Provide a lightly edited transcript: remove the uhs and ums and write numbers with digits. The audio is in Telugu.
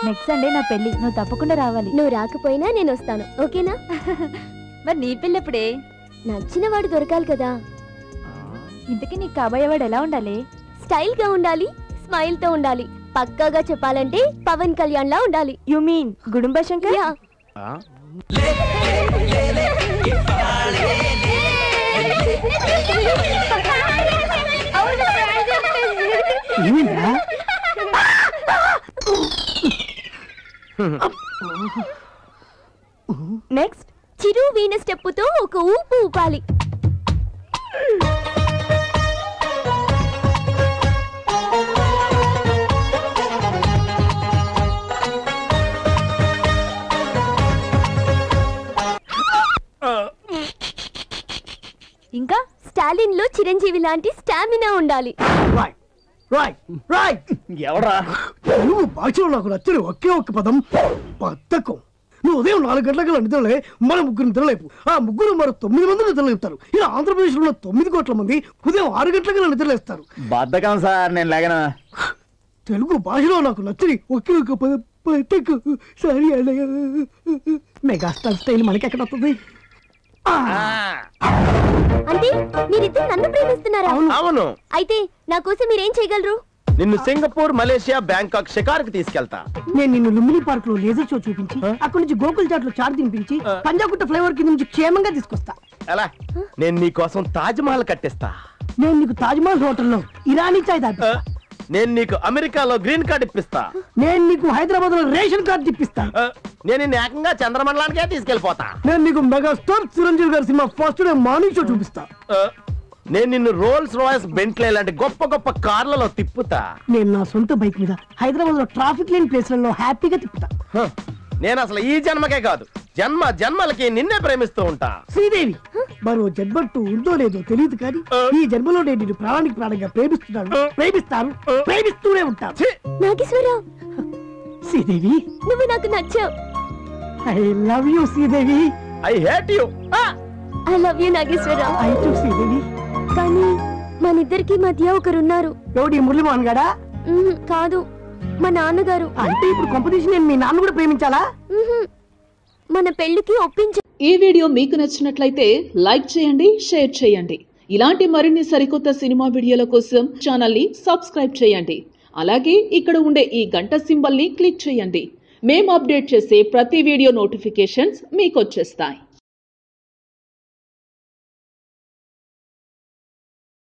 నెక్స్ట్ సండే నా పెళ్లి, నువ్వు తప్పకుండా రావాలి. నువ్వు రాకపోయినా నేను వస్తాను, ఓకేనా? మరి నీ పెళ్ళి ఎప్పుడే? నచ్చిన వాడు దొరకాలి కదా. ఇంతకీ నీకు కాబోయే వాడు ఎలా ఉండాలి? స్టైల్ గా ఉండాలి, స్మైల్ తో ఉండాలి. పక్కాగా చెప్పాలంటే పవన్ కళ్యాణ్ లా ఉండాలి. You mean Gudumba Shankar? Next Chiru వీణ స్టెప్పుతో ఒక ఊపు ఊపాలి. ఇంకా స్టాలిన్ లో చిరంజీవి లాంటి స్టామినా ఉండాలి. ఎవరా నువ్వు భాషలో నాకు నచ్చని ఒకే ఒక్క పదం బద్ధకం. నువ్వు ఉదయం 4 గంటల నిద్రలే మన ముగ్గురు నిద్రలేపు, ఆ ముగ్గురు మరో 9 మంది నిద్రలేపుతారు. ఇలా ఆంధ్రప్రదేశ్ లో 9 కోట్ల మంది ఉదయం 6 గంటల నిద్రలేస్తారు. బద్ధకం సార్, నేను లేగనా. తెలుగు భాషలో నాకు నచ్చని ఒకే ఒక్క పదం బద్ధకం. సారీ అన్నయ్య. మెగాస్టార్ స్టైల్ మనకి ఎక్కడ వస్తుంది? అంటే మీరిద్దరు నన్ను ప్రేమిస్తున్నారా? అవును. అయితే నా కోసం మీరేం చేయగలరు? నిన్ను సింగపూర్, మలేషియా, బ్యాంకాక్ షికార్కి తీసుకెళ్తా. నేను నిన్ను లుంబిని పార్క్ లో లేజర్ షో చూపించి, అక్కడి నుంచి గోకుల్ చాట్ లో చాట్ తినిపించి, పంజాగుట్ట ఫ్లైఓవర్ కింద నుంచి క్షేమంగా తీసుకొస్తా. ఎలా? నేను నీ కోసం తాజ్ మహల్ కట్టిస్తా. నేను నీకు తాజ్ మహల్ హోటల్లో ఇరానీ చాయ్ తాపిస్తా. నేను నీకు అమెరికాలో గ్రీన్ కార్డ్ ఇప్పిస్తా. నేను నీకు హైదరాబాద్ లో రేషన్ కార్డు ఇప్పిస్తా. నేను నిన్ను ఏకంగా చంద్రమండలానికే తీసుకెళ్లిపోతా. నేను నీకు మెగాస్టార్ చిరంజీవి గారి cinema first day morning show చూపిస్తా. నేను నిన్ను రోల్స్ రాయల్స్, బెంట్లీ లాంటి గొప్ప గొప్ప కార్లలో తిప్పుతా. నేను నా సొంత బైక్ మీద హైదరాబాద్ లో ట్రాఫిక్ లేని ప్లేస్లలో హ్యాపీగా తిప్పుతా. నేను అసలు ఈ జన్మకే కాదు, జన్మ జన్మలకి నిన్నే ప్రేమిస్తూ ఉంటా. శ్రీదేవి, మరో జన్మంటూ ఉందో లేదో తెలియదు కానీ ఈ జన్మలో నేను నిన్ను ప్రాణానికి ప్రాణంగా ప్రేమిస్తున్నాను, ప్రేమిస్తాను, ప్రేమిస్తూనే ఉంటాను. నాగేశ్వరరావు, శ్రీదేవి, నువ్వు నాకు నచ్చావు. I love you Sridevi. I hate you. I love you Nageswararao. I too Sridevi. కానీ మనిద్దరికి మధ్య ఒకరున్నారు. ఎవడి మురళీమోహన్ గాడా? కాదు, మా నాన్నగారు. అంటే ఇప్పుడు కాంపిటీషన్ నేను మీ నాన్న కూడా ప్రేమించాలా? మన పెళ్లికి ఒప్పించ. ఈ వీడియో మీకు నచ్చినట్లయితే లైక్ చేయండి, షేర్ చేయండి. ఇలాంటి మరిన్ని సరికొత్త సినిమా వీడియోల కోసం ఛానల్ ని సబ్స్క్రైబ్ చేయండి. అలాగే ఇక్కడ ఉండే ఈ గంట సింబల్ ని క్లిక్ చేయండి. మేము అప్డేట్ చేసే ప్రతి వీడియో నోటిఫికేషన్స్ మీకు వచ్చేస్తాయి.